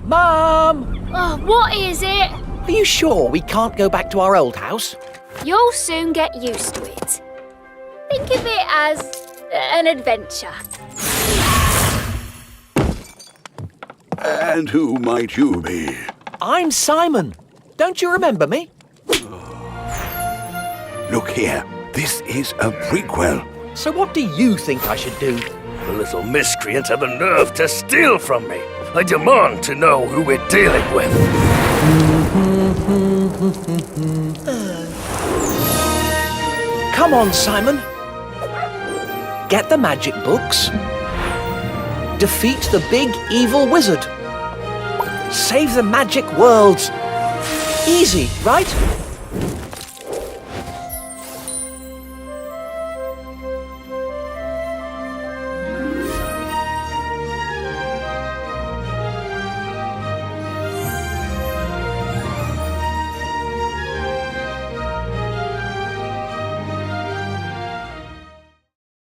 Mum! Oh, what is it? Are you sure we can't go back to our old house? You'll soon get used to it. Think of it as an adventure. And who might you be? I'm Simon. Don't you remember me? Look here, this is a prequel. So what do you think I should do? The little miscreants have the nerve to steal from me. I demand to know who we're dealing with. Come on, Simon. Get the magic books. Defeat the big evil wizard. Save the magic worlds. Easy, right?